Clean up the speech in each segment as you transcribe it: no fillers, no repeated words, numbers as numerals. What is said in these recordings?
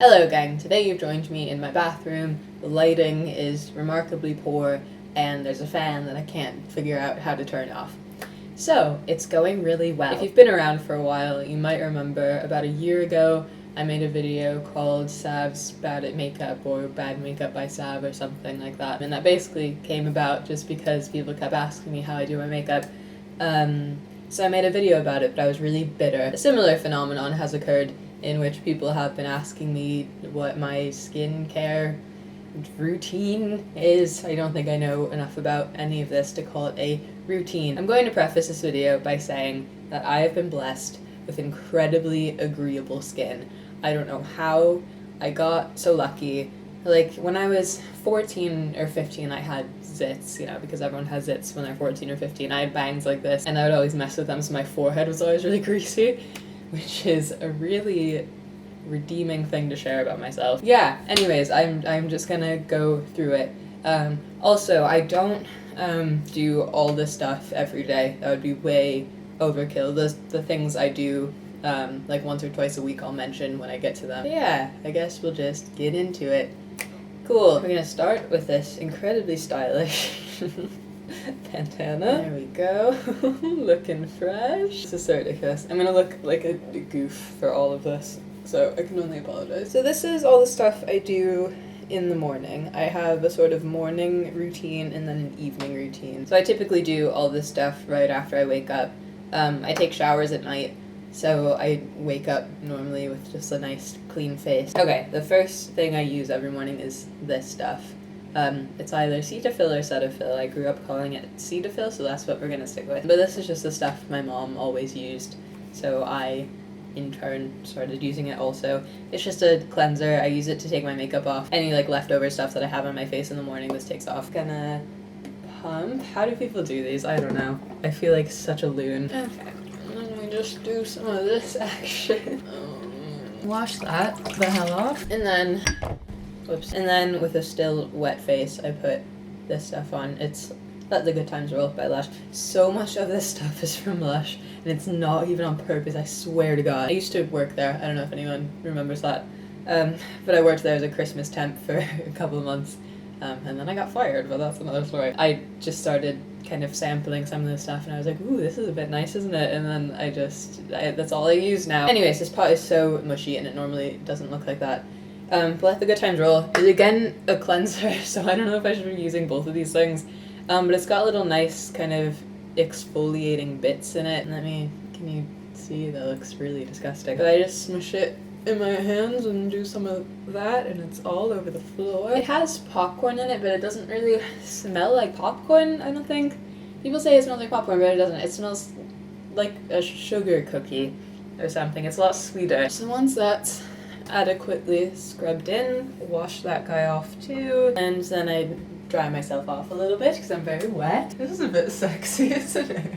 Hello gang, today you've joined me in my bathroom. The lighting is remarkably poor and there's a fan that I can't figure out how to turn off. So, it's going really well. If you've been around for a while, you might remember about a year ago I made a video called Sav's Bad at Makeup or Bad Makeup by Sav or something like that. And that basically came about just because people kept asking me how I do my makeup. So I made a video about it, but I was really bitter. A similar phenomenon has occurred in which people have been asking me what my skincare routine is. I don't think I know enough about any of this to call it a routine. I'm going to preface this video by saying that I have been blessed with incredibly agreeable skin. I don't know how I got so lucky. Like, when I was 14 or 15, I had zits, because everyone has zits when they're 14 or 15. I had bangs like this, and I would always mess with them, so my forehead was always really greasy, which is a really redeeming thing to share about myself. Yeah, anyways, I'm just gonna go through it. Also, I don't do all this stuff every day. That would be way overkill. The things I do like once or twice a week I'll mention when I get to them. But yeah, I guess we'll just get into it. Cool. We're gonna start with this incredibly stylish bandana. There we go. Looking fresh. This is so ridiculous. I'm gonna look like a goof for all of this, so I can only apologize. So this is all the stuff I do in the morning. I have a sort of morning routine and then an evening routine. So I typically do all this stuff right after I wake up. I take showers at night, so I wake up normally with just a nice clean face. Okay, the first thing I use every morning is this stuff. It's either cetaphil or cetaphil. I grew up calling it cetaphil, so that's what we're gonna stick with. But this is just the stuff my mom always used, so I, in turn, started using it also. It's just a cleanser. I use it to take my makeup off. Any, leftover stuff that I have on my face in the morning, this takes off. Gonna pump. How do people do these? I don't know. I feel like such a loon. Okay, let me just do some of this action. Wash that the hell off. And then, whoops. And then with a still wet face, I put this stuff on. It's Let the Good Times Roll by Lush. So much of this stuff is from Lush, and it's not even on purpose, I swear to God. I used to work there. I don't know if anyone remembers that. But I worked there as a Christmas temp for a couple of months. And then I got fired, but that's another story. I just started kind of sampling some of this stuff, and I was like, ooh, this is a bit nice, isn't it? And then that's all I use now. Anyways, this pot is so mushy, and it normally doesn't look like that. But Let the Good Times Roll is, again, a cleanser, so I don't know if I should be using both of these things. But it's got little nice kind of exfoliating bits in it. Can you see? That looks really disgusting. But I just smush it in my hands and do some of that, and it's all over the floor. It has popcorn in it, but it doesn't really smell like popcorn, I don't think. People say it smells like popcorn, but it doesn't. It smells like a sugar cookie or something. It's a lot sweeter. So once that's adequately scrubbed in, wash that guy off too, and then I dry myself off a little bit because I'm very wet. This is a bit sexy, isn't it?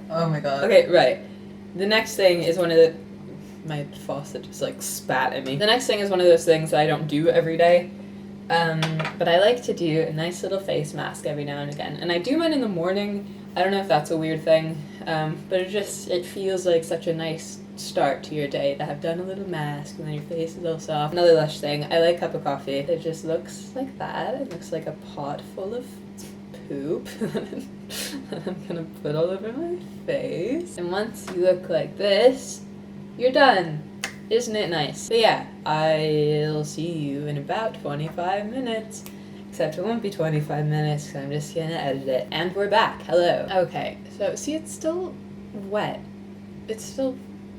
Oh my god. Okay, right. The next thing is my faucet just spat at me. The next thing is one of those things that I don't do every day, but I like to do a nice little face mask every now and again. And I do mine in the morning. I don't know if that's a weird thing, but it feels like such a nice start to your day to have done a little mask and then your face is all soft. Another Lush thing, I like a cup of coffee. It just looks like that. It looks like a pot full of poop that I'm gonna put all over my face. And once you look like this, you're done. Isn't it nice? But yeah, I'll see you in about 25 minutes. Except it won't be 25 minutes because I'm just gonna edit it. And we're back. Hello. Okay, so see, it's still wet. It's still,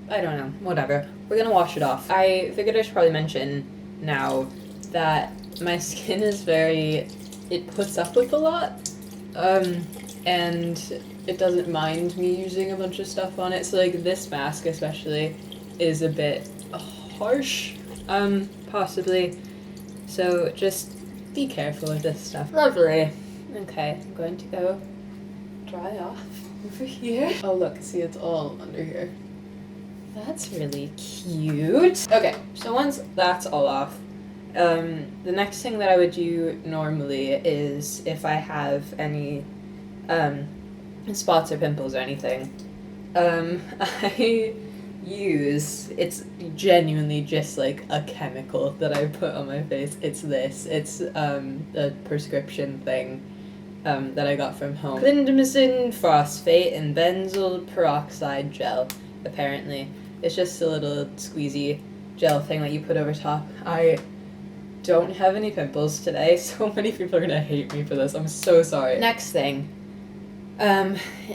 I don't know, whatever. We're gonna wash it off. I figured I should probably mention now that my skin is it puts up with a lot. And it doesn't mind me using a bunch of stuff on it. So this mask especially is a bit harsh, possibly. So just be careful with this stuff. Lovely. Okay, I'm going to go dry off over here. Oh look, see, it's all under here. That's really cute. Okay, so once that's all off, the next thing that I would do normally is if I have any spots or pimples or anything, I use, it's genuinely just like a chemical that I put on my face. It's this. It's a prescription thing that I got from home. Clindamycin phosphate and benzyl peroxide gel, apparently. It's just a little squeezy gel thing that you put over top. I don't have any pimples today. So many people are gonna hate me for this. I'm so sorry. Next thing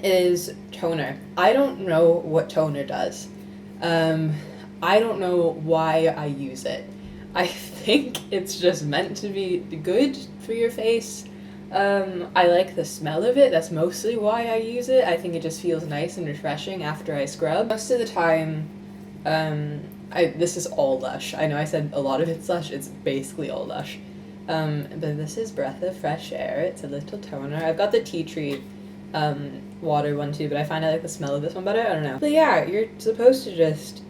is toner. I don't know what toner does. I don't know why I use it. I think it's just meant to be good for your face. I like the smell of it. That's mostly why I use it. I think it just feels nice and refreshing after I scrub. Most of the time, this is all Lush. I know I said a lot of it's Lush. It's basically all Lush. But this is Breath of Fresh Air. It's a little toner. I've got the tea tree water one too, but I find I like the smell of this one better. I don't know. But yeah, you're supposed to just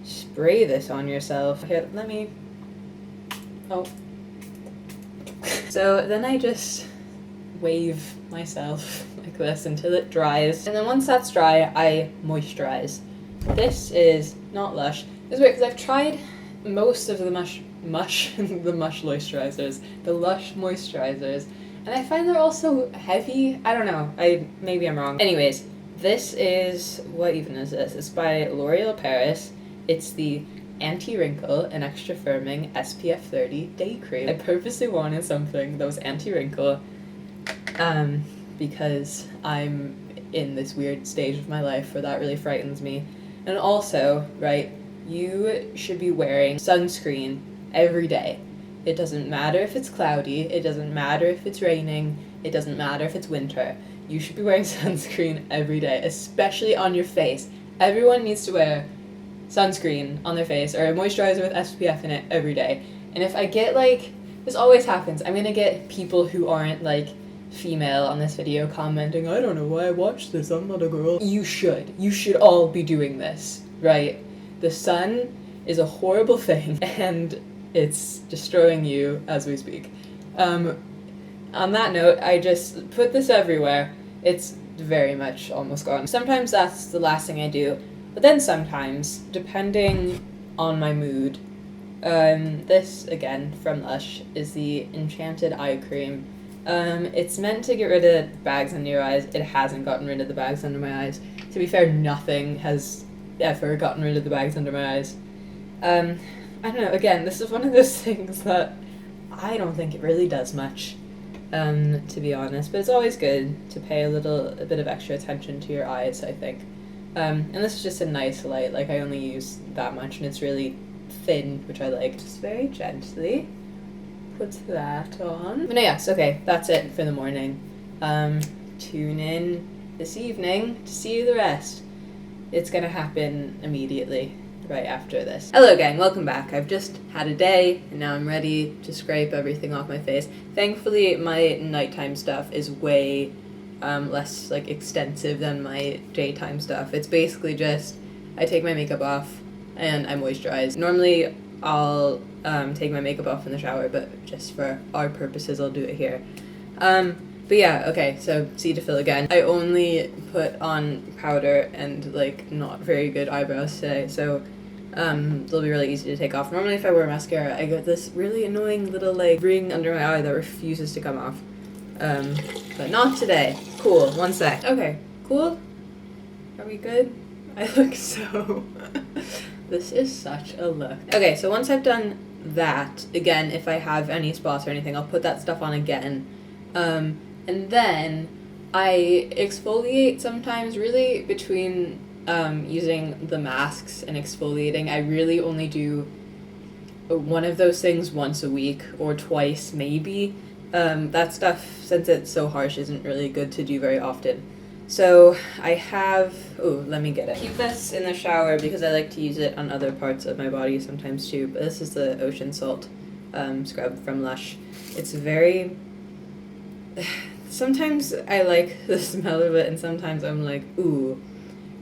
spray this on yourself. Here, let me... Oh. So then I just wave myself like this until it dries. And then once that's dry, I moisturize. This is not Lush. It's weird because I've tried most of the the Lush moisturizers, the Lush moisturizers, and I find they're also heavy. I don't know. Maybe I'm wrong. Anyways, this is, what even is this? It's by L'Oreal Paris. It's the Anti-Wrinkle and Extra Firming SPF 30 Day Cream. I purposely wanted something that was anti-wrinkle because I'm in this weird stage of my life where that really frightens me. And also, right, you should be wearing sunscreen every day. It doesn't matter if it's cloudy, it doesn't matter if it's raining, it doesn't matter if it's winter. You should be wearing sunscreen every day, especially on your face. Everyone needs to wear sunscreen on their face or a moisturizer with SPF in it every day. And if I get this always happens, I'm gonna get people who aren't female on this video commenting, I don't know why I watched this, I'm not a girl. You should all be doing this, right? The sun is a horrible thing and it's destroying you as we speak. On that note, I just put this everywhere. It's very much almost gone. Sometimes that's the last thing I do. But then sometimes, depending on my mood, this, again, from Lush, is the Enchanted Eye Cream. It's meant to get rid of bags under your eyes. It hasn't gotten rid of the bags under my eyes. To be fair, nothing has ever gotten rid of the bags under my eyes. I don't know, again, this is one of those things that I don't think it really does much, to be honest. But it's always good to pay a bit of extra attention to your eyes, I think. And this is just a nice light, I only use that much and it's really thin, which I like. Just very gently put that on. But no, yes, okay, that's it for the morning. Tune in this evening to see the rest. It's gonna happen immediately, right after this. Hello gang, welcome back. I've just had a day and now I'm ready to scrape everything off my face. Thankfully, my nighttime stuff is way less extensive than my daytime stuff. It's basically just I take my makeup off and I moisturize. Normally I'll take my makeup off in the shower, but just for our purposes I'll do it here. But yeah, okay, so cetaphil again. I only put on powder and not very good eyebrows today, so they'll be really easy to take off. Normally if I wear mascara I get this really annoying little ring under my eye that refuses to come off. But not today. Cool, one sec. Okay, cool? Are we good? I look so... This is such a look. Okay, so once I've done that, again, if I have any spots or anything, I'll put that stuff on again. And then I exfoliate sometimes, really, between using the masks and exfoliating. I really only do one of those things once a week, or twice, maybe. That stuff, since it's so harsh, isn't really good to do very often. So I have, let me get it. I keep this in the shower because I like to use it on other parts of my body sometimes too, but this is the Ocean Salt scrub from Lush. It's very, sometimes I like the smell of it and sometimes I'm like, ooh.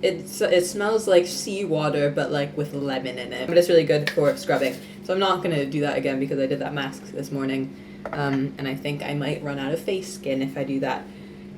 It smells like seawater but with lemon in it. But it's really good for scrubbing. So I'm not going to do that again because I did that mask this morning. And I think I might run out of face skin if I do that.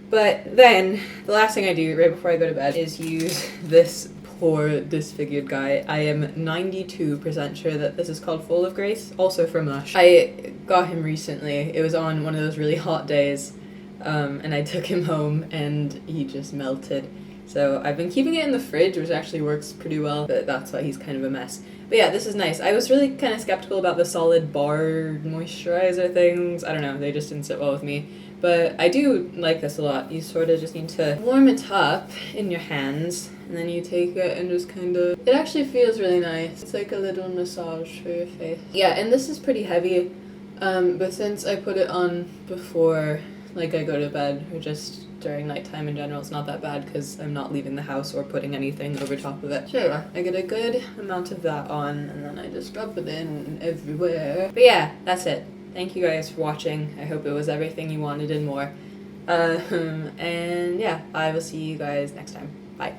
But then, the last thing I do right before I go to bed is use this poor disfigured guy. I am 92% sure that this is called Full of Grace, also from Lush. I got him recently. It was on one of those really hot days, and I took him home and he just melted. So I've been keeping it in the fridge, which actually works pretty well, but that's why he's kind of a mess. But yeah, this is nice. I was really kind of skeptical about the solid bar moisturizer things. I don't know, they just didn't sit well with me. But I do like this a lot. You sort of just need to warm it up in your hands, and then you take it and just kind of... It actually feels really nice. It's like a little massage for your face. Yeah, and this is pretty heavy, but since I put it on before, like, I go to bed, or just during nighttime in general, it's not that bad because I'm not leaving the house or putting anything over top of it. Sure, I get a good amount of that on, and then I just rub it in everywhere. But yeah, that's it. Thank you guys for watching. I hope it was everything you wanted and more. And yeah, I will see you guys next time. Bye.